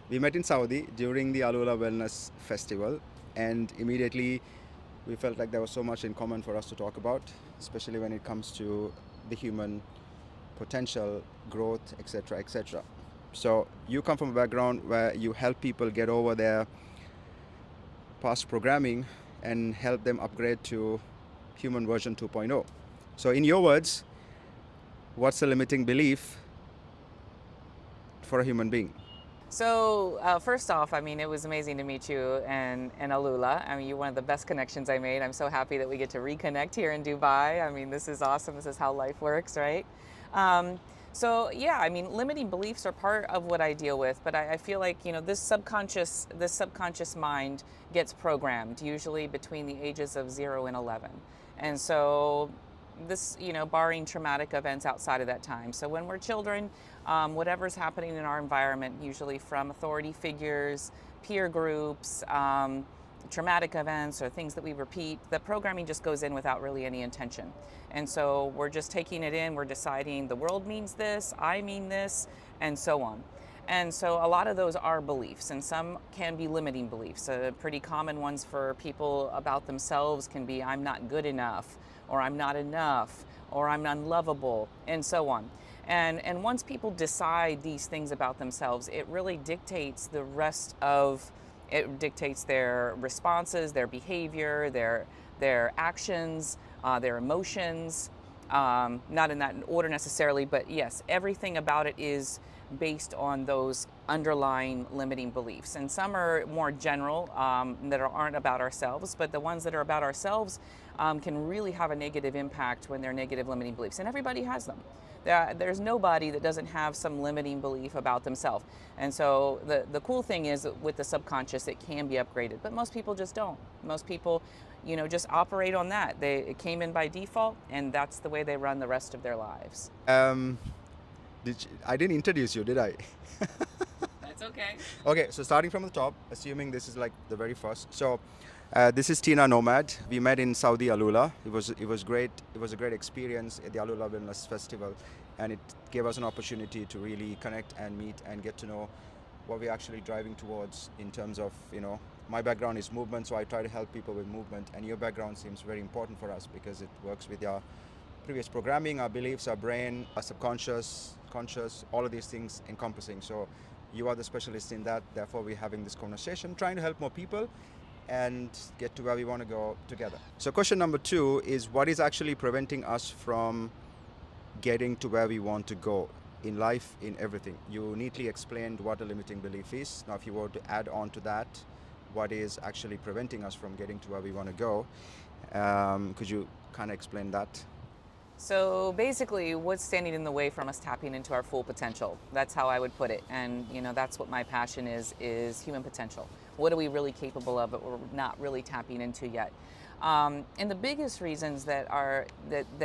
We met in Saudi during the Alula Wellness Festival, and immediately we felt like there was so much in common for us to talk about, especially when it comes to the human potential, growth, etc., etc. So you come from a background where you help people get over their past programming and help them upgrade to human version 2.0. So in your words, what's the limiting belief for a human being? So first off, I mean, it was amazing to meet you and Alula. I mean, you're one of the best connections I made. I'm so happy that we get to reconnect here in Dubai. I mean, this is awesome. This is how life works, right? Um, so yeah, I mean, limiting beliefs are part of what I deal with, but I feel like this subconscious mind gets programmed usually between the ages of 0 and 11, and so this, barring traumatic events outside of that time. So when we're children, whatever's happening in our environment, usually from authority figures, peer groups, traumatic events, or things that we repeat, the programming just goes in without really any intention. And so we're just taking it in, we're deciding the world means this, I mean this, and so on. And so a lot of those are beliefs, and some can be limiting beliefs. Pretty common ones for people about themselves can be, I'm not good enough, or I'm not enough, or I'm unlovable, and so on. And once people decide these things about themselves, it really dictates the rest of, it dictates their responses, their behavior, their actions, their emotions, not in that order necessarily, but yes, everything about it is based on those underlying limiting beliefs. And some are more general, that aren't about ourselves, but the ones that are about ourselves can really have a negative impact when they're negative limiting beliefs. And everybody has them. There's nobody that doesn't have some limiting belief about themselves. And so the cool thing is, with the subconscious, it can be upgraded, but most people just don't. Most people, just operate on that. It came in by default, and that's the way they run the rest of their lives. I didn't introduce you, did I? That's okay. Okay, so starting from the top, assuming this is like the very first. So this is Tina-Nomad. We met in Saudi Alula. It was great. It was a great experience at the Alula Wellness Festival, and it gave us an opportunity to really connect and meet and get to know what we're actually driving towards in terms of, my background is movement, so I try to help people with movement, and your background seems very important for us because it works with our previous programming, our beliefs, our brain, our subconscious, conscious, all of these things encompassing. So you are the specialist in that, therefore we're having this conversation, trying to help more people and get to where we want to go together. So question number 2 is, what is actually preventing us from getting to where we want to go in life, in everything? You neatly explained what a limiting belief is. Now if you were to add on to that, what is actually preventing us from getting to where we want to go, could you kind of explain that? So basically, what's standing in the way from us tapping into our full potential? That's how I would put it. And that's what my passion is human potential. What are we really capable of that we're not really tapping into yet? And the biggest reasons that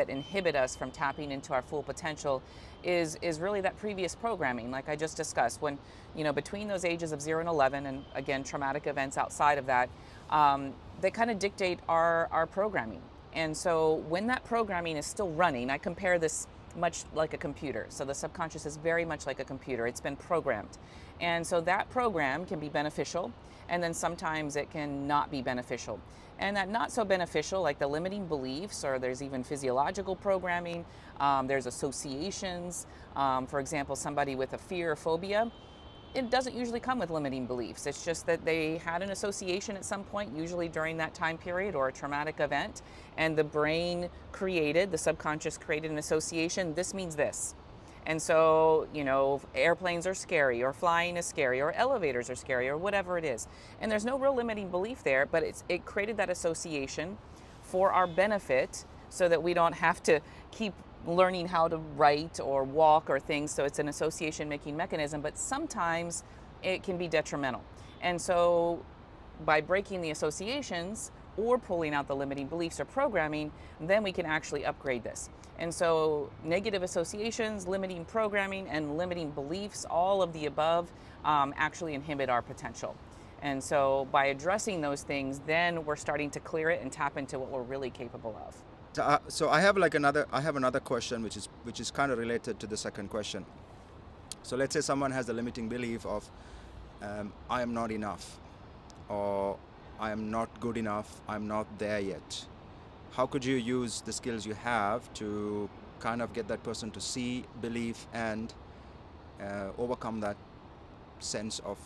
inhibit us from tapping into our full potential is really that previous programming, like I just discussed. When between those ages of 0 and 11, and again traumatic events outside of that, they kind of dictate our programming. And so when that programming is still running, I compare this much like a computer. So the subconscious is very much like a computer. It's been programmed. And so that program can be beneficial, and then sometimes it can not be beneficial. And that not so beneficial, like the limiting beliefs, or there's even physiological programming, there's associations. For example, somebody with a fear or phobia, it doesn't usually come with limiting beliefs. It's just that they had an association at some point, usually during that time period or a traumatic event, and the brain the subconscious created an association. This means this. And so, airplanes are scary, or flying is scary, or elevators are scary, or whatever it is. And there's no real limiting belief there, but it created that association for our benefit, so that we don't have to keep learning how to write or walk or things. So it's an association making mechanism, but sometimes it can be detrimental. And so by breaking the associations or pulling out the limiting beliefs or programming, then we can actually upgrade this. And so negative associations, limiting programming, and limiting beliefs, all of the above, actually inhibit our potential. And so by addressing those things, then we're starting to clear it and tap into what we're really capable of. So I have another question which is kind of related to the second question. So let's say someone has a limiting belief of, I am not enough, or I am not good enough, I'm not there yet. How could you use the skills you have to kind of get that person to see, believe, and overcome that sense of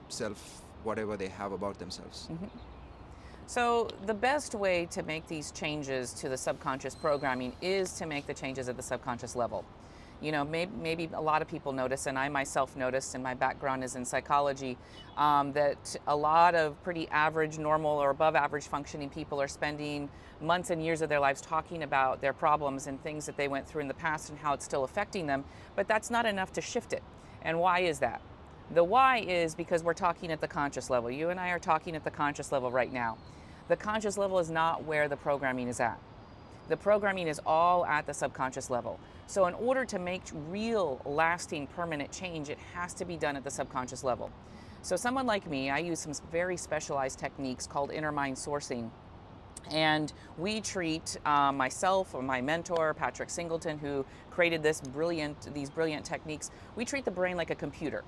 self, whatever they have about themselves? So the best way to make these changes to the subconscious programming is to make the changes at the subconscious level. You know, maybe a lot of people notice, and I myself noticed, and my background is in psychology, that a lot of pretty average, normal, or above average functioning people are spending months and years of their lives talking about their problems and things that they went through in the past and how it's still affecting them, but that's not enough to shift it. And why is that? The why is because we're talking at the conscious level. You and I are talking at the conscious level right now. The conscious level is not where the programming is at. The programming is all at the subconscious level. So in order to make real, lasting, permanent change, it has to be done at the subconscious level. So someone like me, I use some very specialized techniques called inner mind sourcing. And we treat myself or my mentor, Patrick Singleton, who created these brilliant techniques, we treat the brain like a computer.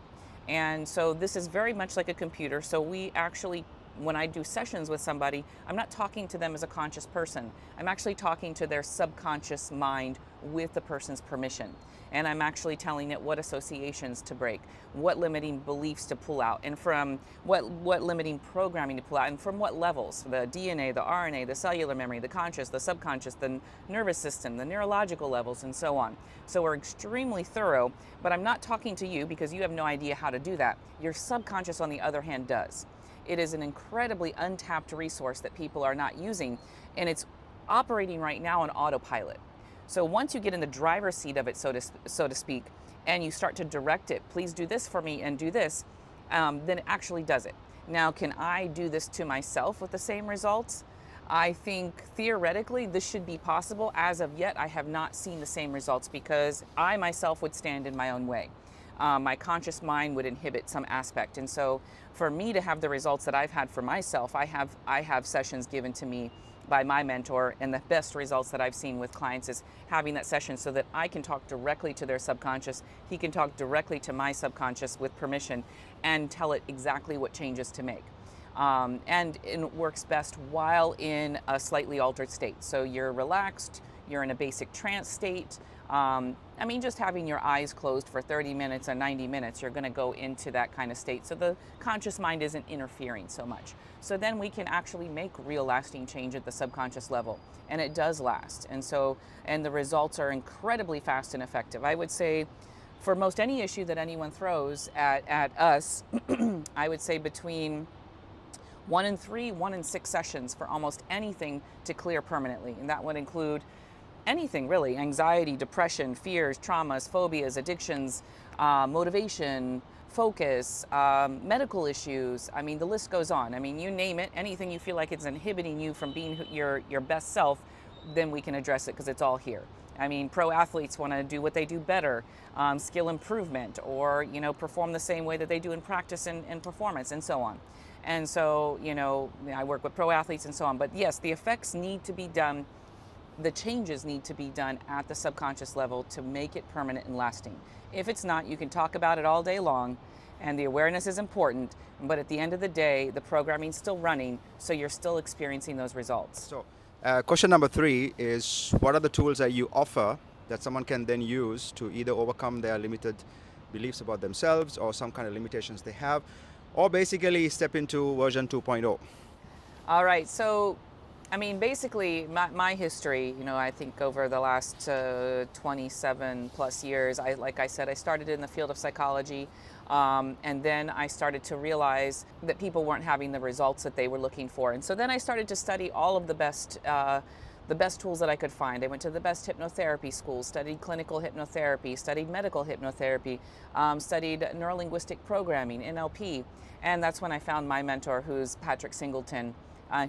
And so this is very much like a computer. So we actually, when I do sessions with somebody, I'm not talking to them as a conscious person. I'm actually talking to their subconscious mind with the person's permission. And I'm actually telling it what associations to break, what limiting beliefs to pull out, and from what limiting programming to pull out, and from what levels: the DNA, the RNA, the cellular memory, the conscious, the subconscious, the nervous system, the neurological levels, and so on. So we're extremely thorough, but I'm not talking to you because you have no idea how to do that. Your subconscious, on the other hand, does. It is an incredibly untapped resource that people are not using, and it's operating right now on autopilot. So once you get in the driver's seat of it, so to speak, and you start to direct it, please do this for me and do this, then it actually does it. Now, can I do this to myself with the same results? I think theoretically this should be possible. As of yet, I have not seen the same results because I myself would stand in my own way. My conscious mind would inhibit some aspect. And so for me to have the results that I've had for myself, I have sessions given to me by my mentor, and the best results that I've seen with clients is having that session so that I can talk directly to their subconscious. He can talk directly to my subconscious with permission and tell it exactly what changes to make. And it works best while in a slightly altered state. So you're relaxed, you're in a basic trance state. I mean, just having your eyes closed for 30 minutes or 90 minutes, you're going to go into that kind of state. So the conscious mind isn't interfering so much. So then we can actually make real lasting change at the subconscious level. And it does last. And the results are incredibly fast and effective. I would say for most any issue that anyone throws at us, I would say between 1 in 3, 1 in 6 sessions for almost anything to clear permanently. And that would include anything really: anxiety, depression, fears, traumas, phobias, addictions, motivation, focus, medical issues. I mean, the list goes on. I mean, you name it, anything you feel like it's inhibiting you from being your best self, then we can address it because it's all here. I mean, pro athletes want to do what they do better, skill improvement, or, perform the same way that they do in practice and performance, and so on. And so, I work with pro athletes and so on. But yes, the effects need to be done. The changes need to be done at the subconscious level to make it permanent and lasting. If it's not, you can talk about it all day long, and the awareness is important, but at the end of the day, the programming's still running, so you're still experiencing those results. So, question number 3 is, what are the tools that you offer that someone can then use to either overcome their limited beliefs about themselves or some kind of limitations they have, or basically step into version 2.0? All right, so I mean, basically, my history, I think over the last 27 plus years, like I said, I started in the field of psychology, and then I started to realize that people weren't having the results that they were looking for. And so then I started to study all of the best tools that I could find. I went to the best hypnotherapy schools, studied clinical hypnotherapy, studied medical hypnotherapy, studied neurolinguistic programming, NLP, and that's when I found my mentor, who's Patrick Singleton,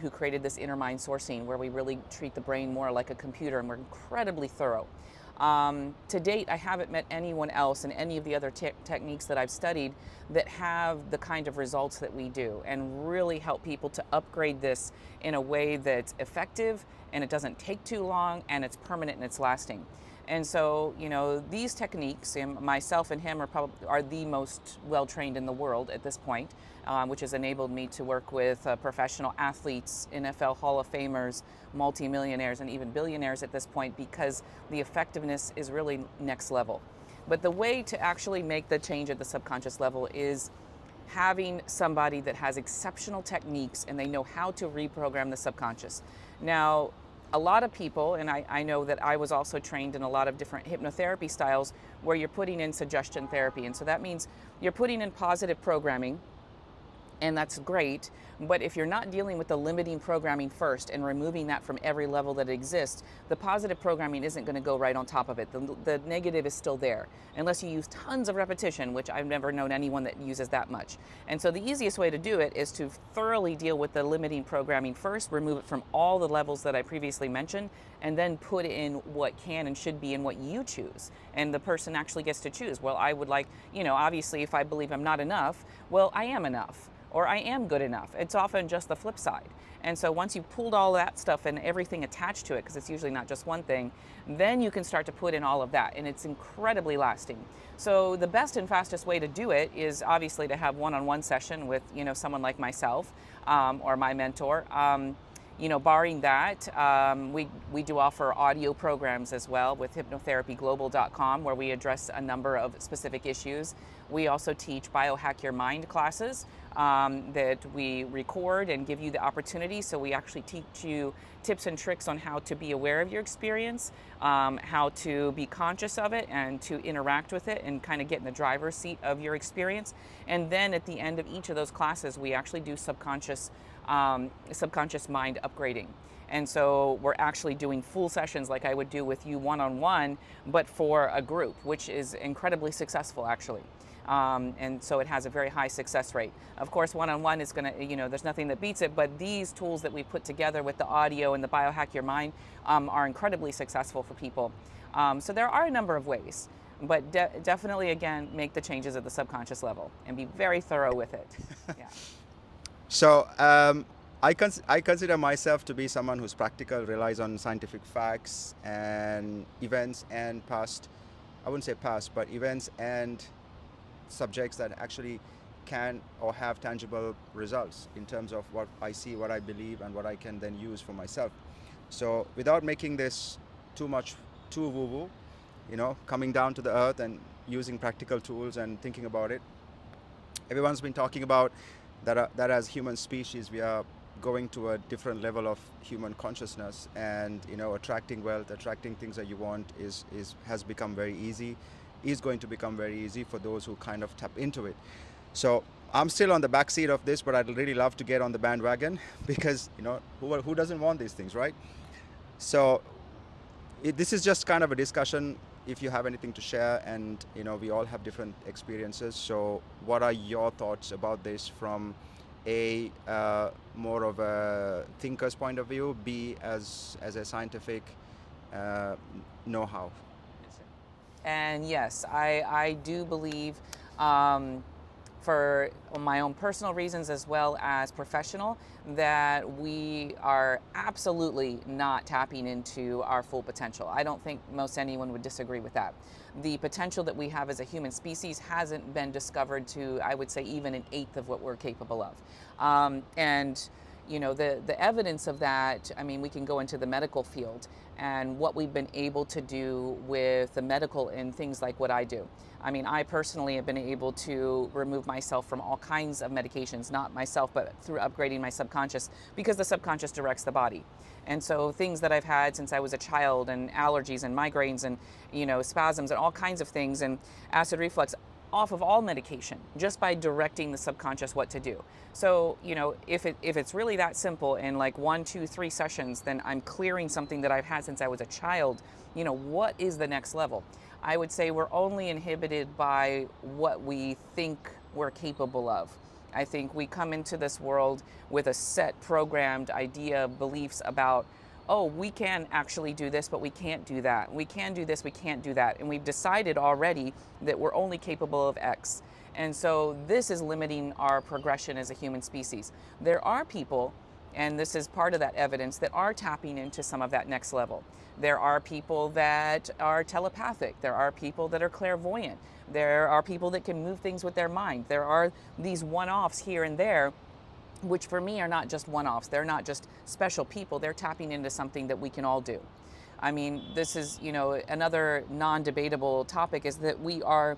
who created this inner mind sourcing, where we really treat the brain more like a computer, and we're incredibly thorough. To date, I haven't met anyone else in any of the other techniques that I've studied that have the kind of results that we do, and really help people to upgrade this in a way that's effective, and it doesn't take too long, and it's permanent and it's lasting. And so, these techniques, and myself and him are the most well trained in the world at this point, which has enabled me to work with professional athletes, NFL Hall of Famers, multimillionaires, and even billionaires at this point, because the effectiveness is really next level. But the way to actually make the change at the subconscious level is having somebody that has exceptional techniques and they know how to reprogram the subconscious. Now, a lot of people, and I know that I was also trained in a lot of different hypnotherapy styles where you're putting in suggestion therapy. And so that means you're putting in positive programming, and that's great. But if you're not dealing with the limiting programming first and removing that from every level that exists, the positive programming isn't going to go right on top of it. The negative is still there, unless you use tons of repetition, which I've never known anyone that uses that much. And so the easiest way to do it is to thoroughly deal with the limiting programming first, remove it from all the levels that I previously mentioned, and then put in what can and should be and what you choose. And the person actually gets to choose. Well, I would like, obviously if I believe I'm not enough, well, I am enough. Or I am good enough. It's often just the flip side. And so once you've pulled all that stuff and everything attached to it, because it's usually not just one thing, then you can start to put in all of that, and it's incredibly lasting. So the best and fastest way to do it is obviously to have one-on-one session with someone like myself or my mentor. Barring that, we do offer audio programs as well with hypnotherapyglobal.com, where we address a number of specific issues. We also teach Biohack Your Mind classes that we record and give you the opportunity. So we actually teach you tips and tricks on how to be aware of your experience, how to be conscious of it and to interact with it and kind of get in the driver's seat of your experience. And then at the end of each of those classes, we actually do subconscious mind upgrading. And so we're actually doing full sessions like I would do with you one-on-one, but for a group, which is incredibly successful actually. And so it has a very high success rate. Of course, one-on-one is going to, there's nothing that beats it, but these tools that we put together with the audio and the Biohack Your Mind are incredibly successful for people. So there are a number of ways, but definitely, again, make the changes at the subconscious level and be very thorough with it. Yeah. So I consider myself to be someone who's practical, relies on scientific facts and events and past, I wouldn't say past, but events and subjects that actually can or have tangible results in terms of what I see, what I believe, and what I can then use for myself. So without making this too woo-woo, coming down to the earth and using practical tools and thinking about it, everyone's been talking about that as human species we are going to a different level of human consciousness, and attracting wealth, attracting things that you want has become very easy, is going to become very easy for those who kind of tap into it. So I'm still on the back seat of this, but I'd really love to get on the bandwagon because who doesn't want these things, right? So this is just kind of a discussion. If you have anything to share, and we all have different experiences, so what are your thoughts about this from a more of a thinker's point of view, B as a scientific know-how? And yes, I do believe for my own personal reasons as well as professional, that we are absolutely not tapping into our full potential. I don't think most anyone would disagree with that. The potential that we have as a human species hasn't been discovered to, I would say, even an eighth of what we're capable of. And the evidence of that, I mean, we can go into the medical field and what we've been able to do with the medical and things like what I do. I mean, I personally have been able to remove myself from all kinds of medications, not myself, but through upgrading my subconscious, because the subconscious directs the body. And so things that I've had since I was a child, and allergies and migraines and, spasms and all kinds of things, and acid reflux, off of all medication just by directing the subconscious what to do. So, if it's really that simple in like 1, 2, 3 sessions, then I'm clearing something that I've had since I was a child. What is the next level? I would say we're only inhibited by what we think we're capable of. I think we come into this world with a set programmed idea, beliefs about, oh, we can actually do this, but we can't do that. We can do this, we can't do that. And we've decided already that we're only capable of X. And so this is limiting our progression as a human species. There are people And this is part of that evidence that are tapping into some of that next level. There are people that are telepathic. There are people that are clairvoyant. There are people that can move things with their mind. There are these one-offs here and there, which for me are not just one-offs. They're not just special people. They're tapping into something that we can all do. I mean, this is, another non-debatable topic is that we are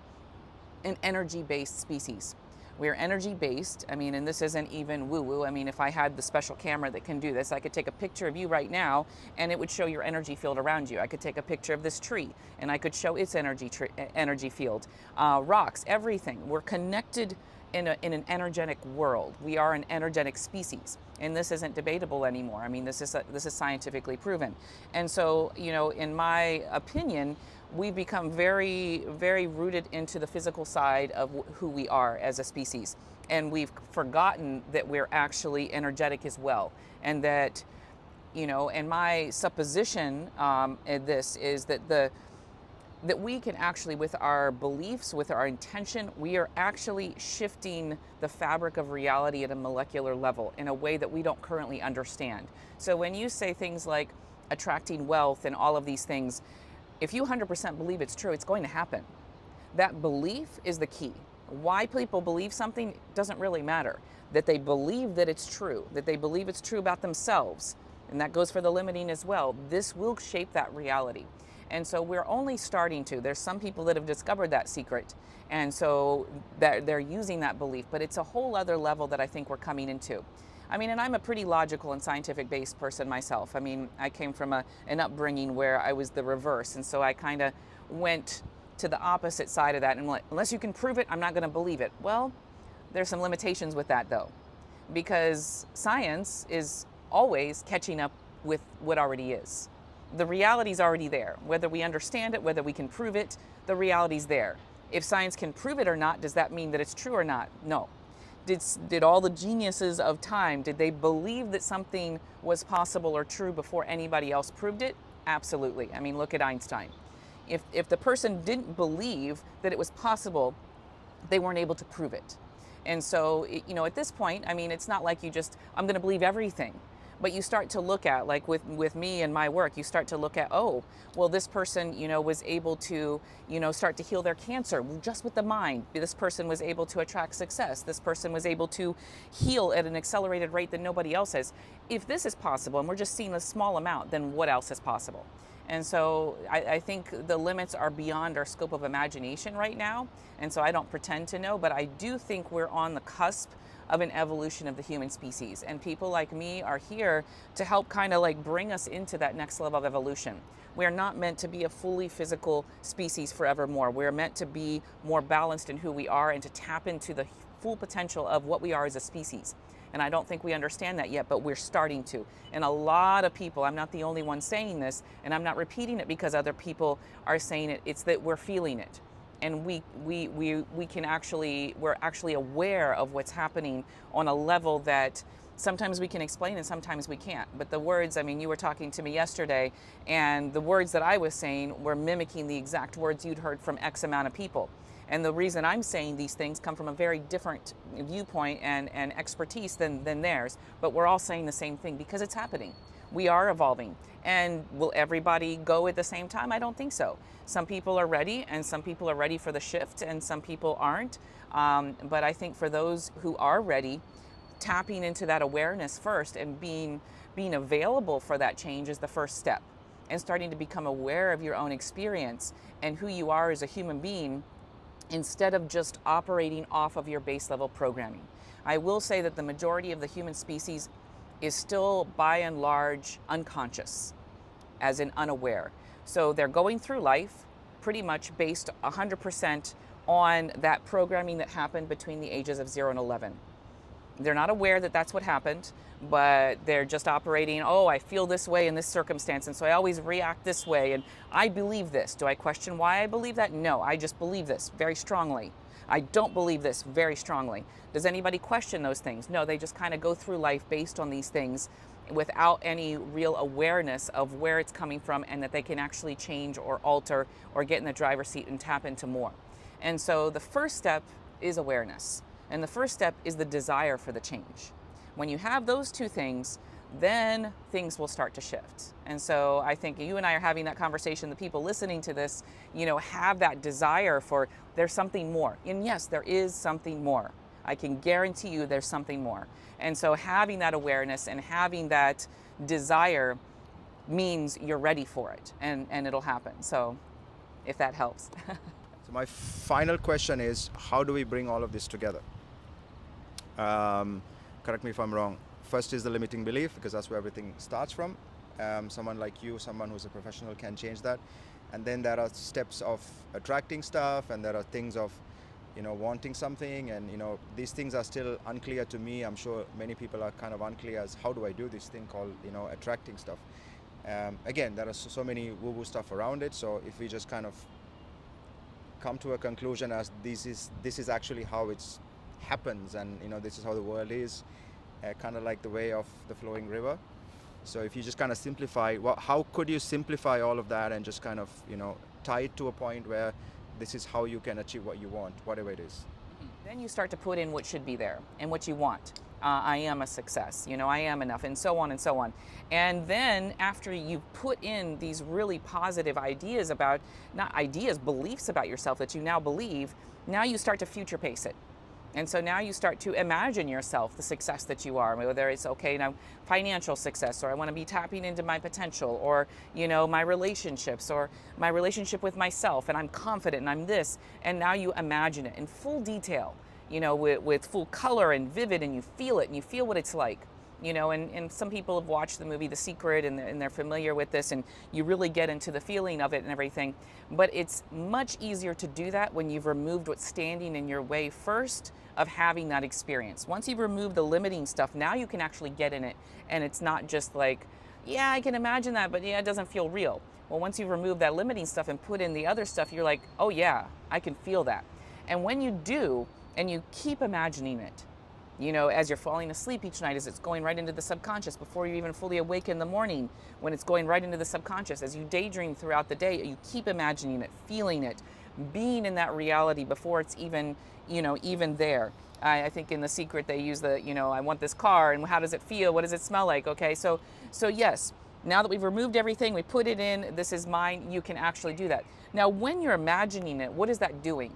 an energy-based species. We're energy-based. I mean, and this isn't even woo-woo. I mean, if I had the special camera that can do this, I could take a picture of you right now and it would show your energy field around you. I could take a picture of this tree and I could show its energy field. Rocks, everything. We're connected in an energetic world. We are an energetic species, and this isn't debatable anymore. I mean, this is scientifically proven. And so, in my opinion, we've become very, very rooted into the physical side of who we are as a species. And we've forgotten that we're actually energetic as well. And that, and my supposition in this is that that we can actually, with our beliefs, with our intention, we are actually shifting the fabric of reality at a molecular level in a way that we don't currently understand. So when you say things like attracting wealth and all of these things, if you 100% believe it's true, it's going to happen. That belief is the key. Why people believe something doesn't really matter. That they believe that it's true, that they believe it's true about themselves, and that goes for the limiting as well. This will shape that reality. And so we're only starting to. There's some people that have discovered that secret, and so they're using that belief, but it's a whole other level that I think we're coming into. I mean, and I'm a pretty logical and scientific-based person myself. I mean, I came from an upbringing where I was the reverse, and so I kind of went to the opposite side of that, and like, unless you can prove it, I'm not going to believe it. Well, there's some limitations with that, though, because science is always catching up with what already is. The reality's already there. Whether we understand it, whether we can prove it, the reality's there. If science can prove it or not, does that mean that it's true or not? No. Did all the geniuses of time, did they believe that something was possible or true before anybody else proved it? Absolutely. I mean, look at Einstein. If the person didn't believe that it was possible, they weren't able to prove it. And so, at this point, I mean, it's not like I'm going to believe everything. But you start to look at, like with me and my work, you start to look at, oh, well, this person, was able to, start to heal their cancer just with the mind. This person was able to attract success. This person was able to heal at an accelerated rate that nobody else has. If this is possible, and we're just seeing a small amount, then what else is possible? And so I think the limits are beyond our scope of imagination right now. And so I don't pretend to know, but I do think we're on the cusp of an evolution of the human species. And people like me are here to help kind of like bring us into that next level of evolution. We're not meant to be a fully physical species forevermore. We're meant to be more balanced in who we are and to tap into the full potential of what we are as a species. And I don't think we understand that yet, but we're starting to. And a lot of people, I'm not the only one saying this, and I'm not repeating it because other people are saying it, it's that we're feeling it. And we're actually aware of what's happening on a level that sometimes we can explain and sometimes we can't. But the words, I mean, you were talking to me yesterday, and the words that I was saying were mimicking the exact words you'd heard from X amount of people. And the reason I'm saying these things come from a very different viewpoint and expertise than theirs. But we're all saying the same thing because it's happening. We are evolving. And will everybody go at the same time? I don't think so. Some people are ready, and some people are ready for the shift, and some people aren't. But I think for those who are ready, tapping into that awareness first and being available for that change is the first step. And starting to become aware of your own experience and who you are as a human being, instead of just operating off of your base level programming. I will say that the majority of the human species is still by and large unconscious, as in unaware. So they're going through life pretty much based 100% on that programming that happened between the ages of 0 and 11. They're not aware that that's what happened, but they're just operating, oh, I feel this way in this circumstance, and so I always react this way, and I believe this. Do I question why I believe that? No, I just believe this very strongly. I don't believe this very strongly. Does anybody question those things? No, they just kind of go through life based on these things without any real awareness of where it's coming from and that they can actually change or alter or get in the driver's seat and tap into more. And so the first step is awareness. And the first step is the desire for the change. When you have those two things, then things will start to shift. And so I think you and I are having that conversation. The people listening to this, have that desire for there's something more. And yes, there is something more. I can guarantee you there's something more. And so having that awareness and having that desire means you're ready for it, and it'll happen. So if that helps. So my final question is, how do we bring all of this together? Correct me if I'm wrong. First is the limiting belief, because that's where everything starts from. Someone like you, someone who's a professional, can change that. And then there are steps of attracting stuff, and there are things of, wanting something. And, these things are still unclear to me. I'm sure many people are kind of unclear as how do I do this thing called, attracting stuff. Again, there are so many woo-woo stuff around it. So if we just kind of come to a conclusion as this is actually how it happens, and this is how the world is, kind of like the way of the flowing river. So if you just kind of simplify, how could you simplify all of that and just kind of tie it to a point where this is how you can achieve what you want, whatever it is? Then you start to put in what should be there and what you want. I am a success, I am enough, and so on and so on. And then after you put in these really positive ideas about, not ideas, beliefs about yourself that you now believe, now you start to future pace it. And so now you start to imagine yourself the success that you are, whether it's financial success, or I want to be tapping into my potential, or my relationships, or my relationship with myself, and I'm confident and I'm this. And now you imagine it in full detail, with full color and vivid, and you feel it, and you feel what it's like. And some people have watched the movie The Secret, and they're familiar with this, and you really get into the feeling of it and everything. But it's much easier to do that when you've removed what's standing in your way first of having that experience. Once you've removed the limiting stuff, now you can actually get in it, and it's not just like, yeah, I can imagine that, but yeah, it doesn't feel real. Well, once you remove that limiting stuff and put in the other stuff, you're like, oh yeah, I can feel that. And when you do, and you keep imagining it, as you're falling asleep each night, as it's going right into the subconscious, before you even fully awake in the morning, when it's going right into the subconscious, as you daydream throughout the day, you keep imagining it, feeling it, being in that reality before it's even, even there. I think in The Secret, they use the, I want this car, and how does it feel? What does it smell like? Okay, so yes, now that we've removed everything, we put it in, this is mine, you can actually do that. Now, when you're imagining it, what is that doing?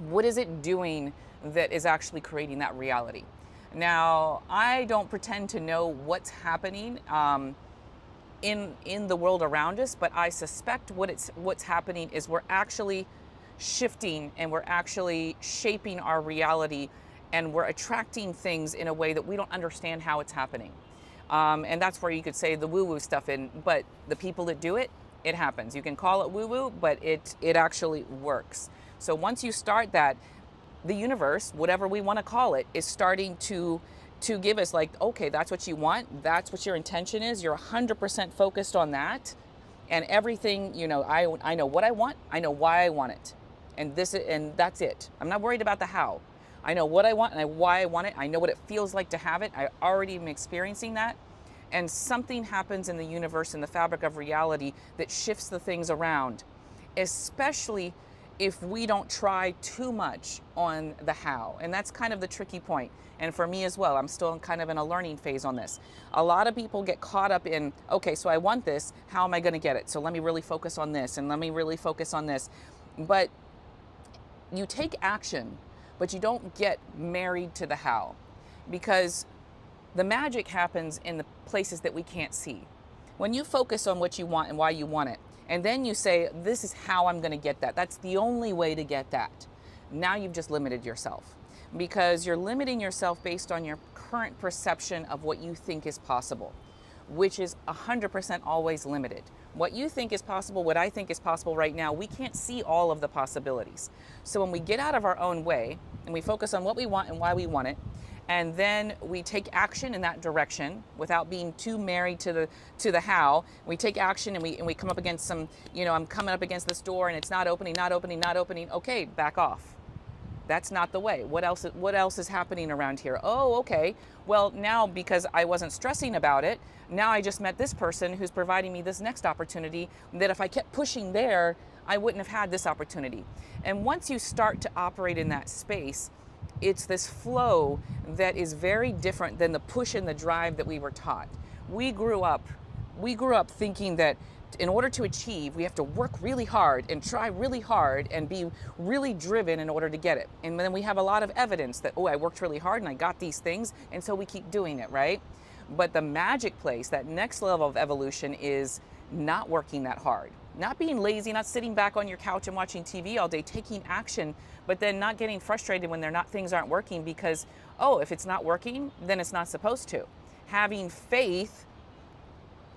What is it doing that is actually creating that reality? Now, I don't pretend to know what's happening in the world around us, but I suspect what's happening is we're actually shifting, and we're actually shaping our reality, and we're attracting things in a way that we don't understand how it's happening. And that's where you could say the woo-woo stuff in, but the people that do it, it happens. You can call it woo-woo, but it actually works. So once you start that, the universe, whatever we want to call it, is starting to give us like, okay, that's what you want. That's what your intention is. You're 100% focused on that. And everything, I know what I want. I know why I want it. And that's it. I'm not worried about the how. I know what I want and why I want it. I know what it feels like to have it. I already am experiencing that. And something happens in the universe, in the fabric of reality, that shifts the things around, especially if we don't try too much on the how. And that's kind of the tricky point. And for me as well, I'm still kind of in a learning phase on this. A lot of people get caught up in, okay, so I want this, how am I gonna get it? So let me really focus on this, and let me really focus on this. But you take action, but you don't get married to the how, because the magic happens in the places that we can't see. When you focus on what you want and why you want it, and then you say, this is how I'm going to get that. That's the only way to get that. Now you've just limited yourself, because you're limiting yourself based on your current perception of what you think is possible, which is 100% always limited. What you think is possible, what I think is possible right now, we can't see all of the possibilities. So when we get out of our own way and we focus on what we want and why we want it, and then we take action in that direction without being too married to the how. We take action, and we come up against some, I'm coming up against this door and it's not opening. Okay, back off. That's not the way. What else is happening around here? Oh, okay. Well, now because I wasn't stressing about it, now I just met this person who's providing me this next opportunity that if I kept pushing there, I wouldn't have had this opportunity. And once you start to operate in that space, it's this flow that is very different than the push and the drive that we were taught. We grew up thinking that in order to achieve, we have to work really hard and try really hard and be really driven in order to get it. And then we have a lot of evidence that, oh, I worked really hard and I got these things, and so we keep doing it, right? But the magic place, that next level of evolution, is not working that hard, not being lazy, not sitting back on your couch and watching TV all day, taking action, but then not getting frustrated when things aren't working because, oh, if it's not working, then it's not supposed to. Having faith,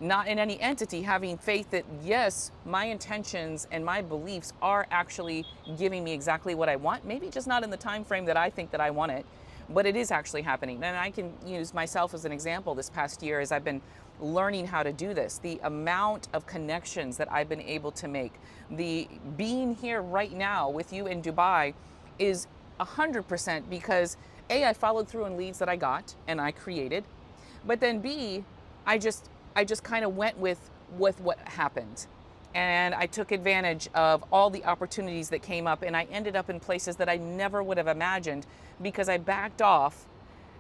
not in any entity, having faith that, yes, my intentions and my beliefs are actually giving me exactly what I want, maybe just not in the time frame that I think that I want it, but it is actually happening. And I can use myself as an example. This past year, as I've been learning how to do this, the amount of connections that I've been able to make, the being here right now with you in Dubai is 100% because A, I followed through on leads that I got and I created, but then B, I just kind of went with what happened. And I took advantage of all the opportunities that came up, and I ended up in places that I never would have imagined because I backed off.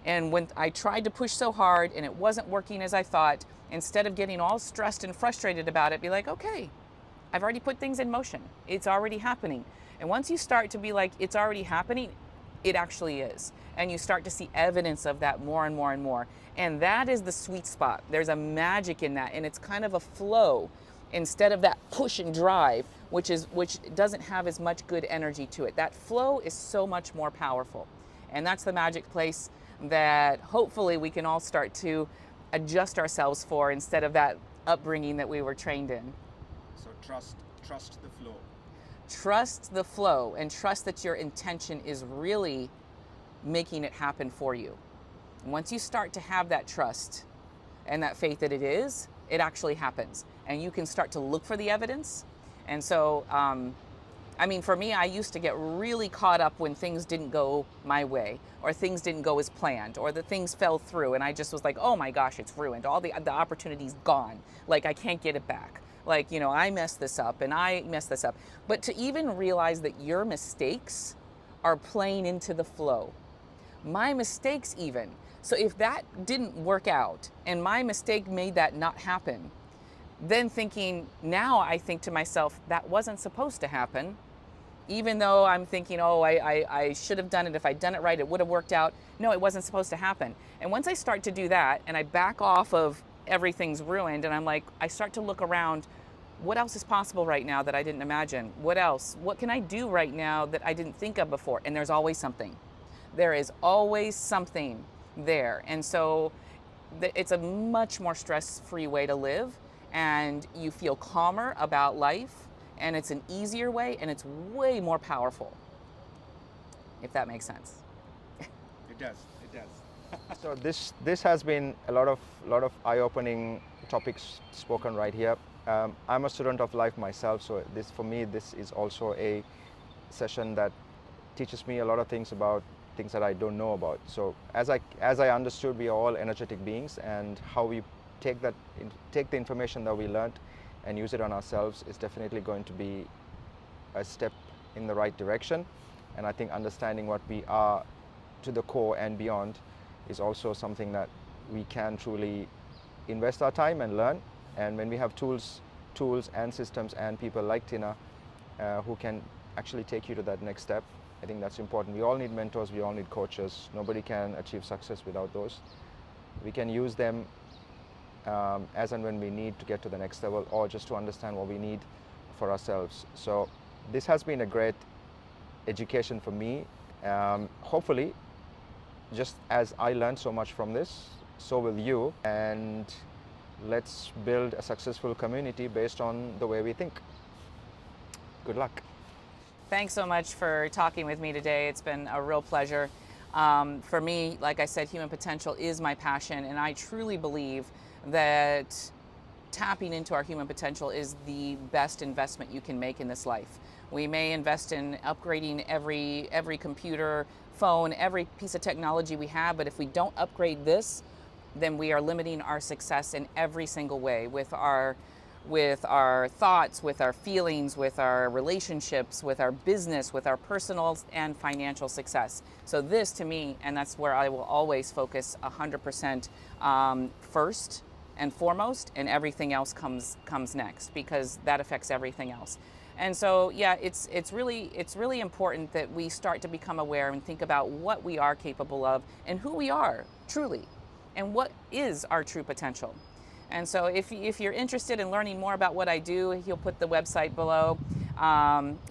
And when I tried to push so hard and it wasn't working as I thought, instead of getting all stressed and frustrated about it, be like, okay, I've already put things in motion. It's already happening. And once you start to be like, it's already happening, it actually is. And you start to see evidence of that more and more and more. And that is the sweet spot. There's a magic in that, and it's kind of a flow instead of that push and drive, which doesn't have as much good energy to it. That flow is so much more powerful. And that's the magic place that hopefully we can all start to adjust ourselves for instead of that upbringing that we were trained in. So trust the flow. Trust the flow and trust that your intention is really making it happen for you. Once you start to have that trust and that faith that it actually happens. And you can start to look for the evidence. And so, for me, I used to get really caught up when things didn't go my way, or things didn't go as planned, or the things fell through. And I just was like, oh my gosh, it's ruined. All the opportunity's gone. Like, I can't get it back. Like, I messed this up and I messed this up. But to even realize that your mistakes are playing into the flow. My mistakes even. So if that didn't work out and my mistake made that not happen, then now I think to myself, that wasn't supposed to happen. Even though I'm thinking, oh, I should have done it. If I'd done it right, it would have worked out. No, it wasn't supposed to happen. And once I start to do that and I back off of everything's ruined and I'm like, I start to look around, what else is possible right now that I didn't imagine? What else? What can I do right now that I didn't think of before? And there's always something. There is always something there. And so it's a much more stress-free way to live, and you feel calmer about life, and it's an easier way, and it's way more powerful, if that makes sense. It does. So this has been a lot of eye-opening topics spoken right here. I'm a student of life myself, so for me this is also a session that teaches me a lot of things about things that I don't know about. So as I understood, we are all energetic beings, and how we take the information that we learned and use it on ourselves is definitely going to be a step in the right direction. And I think understanding what we are to the core and beyond is also something that we can truly invest our time and learn. And when we have tools and systems and people like Tina who can actually take you to that next step, I think that's important. We all need mentors, we all need coaches. Nobody can achieve success without those. We can use them as and when we need to get to the next level, or just to understand what we need for ourselves. So this has been a great education for me. Hopefully, just as I learned so much from this, so will you. And let's build a successful community based on the way we think. Good luck. Thanks so much for talking with me today. It's been a real pleasure. For me, like I said, human potential is my passion, and I truly believe that tapping into our human potential is the best investment you can make in this life. We may invest in upgrading every computer, phone, every piece of technology we have, but if we don't upgrade this, then we are limiting our success in every single way, with our with our thoughts, with our feelings, with our relationships, with our business, with our personal and financial success. So this to me, and that's where I will always focus 100% first and foremost, and everything else comes next, because that affects everything else. And so, yeah, it's really important that we start to become aware and think about what we are capable of and who we are truly, and what is our true potential. And so if you're interested in learning more about what I do, he'll put the website below.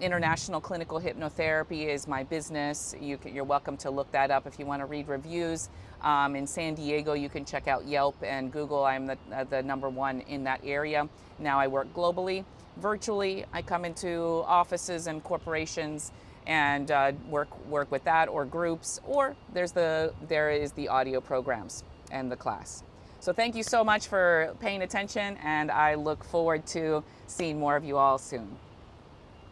International Clinical Hypnotherapy is my business. You're welcome to look that up if you want to read reviews. In San Diego, you can check out Yelp and Google. I'm the #1 in that area. Now I work globally, virtually. I come into offices and corporations and work with that, or groups, or there is the audio programs and the class. So thank you so much for paying attention, and I look forward to seeing more of you all soon.